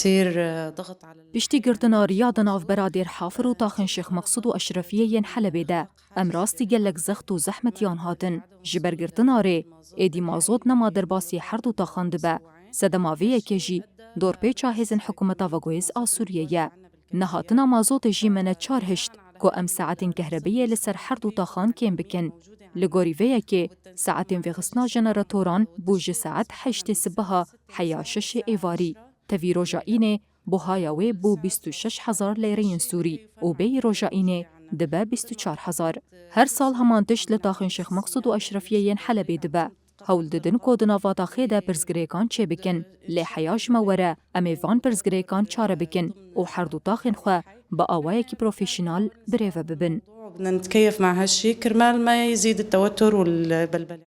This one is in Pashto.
كتير ضغط على بشتي گرتنا ریاض ناف برادر حافر و تاخن شیخ مقصود و اشرفیه ین حلبه ده. ام راستی گلک زخت و زحمت یان هاتن. جبر گرتنا ری ایدی مازود نما در باسی حرد و تاخان دبه. سدماویه که جی دور پیچا هزن حکومتا و گویز آسوریه یه. نهاتنا مازود جی منه چار هشت که ام ساعتین کهربیه لسر حرد و تاخان کم بکن. لگوری ویه که ساعتین ویغسنا جنراتوران بوج ساعت هشت سبها حیاشش ایواری. تفی روژائینه بوهایاوی بو 26,000 لیره سوری و بی روژائینه دبه 24,000. هر سال همانتش لطاخن شیخ مقصود و اشرفیه ین حلبه دبه. هول ددن کودنا واتا خیده پرزگریکان چه بکن لی حیاش موره امیوان پرزگریکان چاره بکن و حردو تاخن خواه با آوائه کی پروفیشنال بریوه ببن. بدنا نتكيف مع هالشي كرمال ما يزيد التوتر والبلبلة.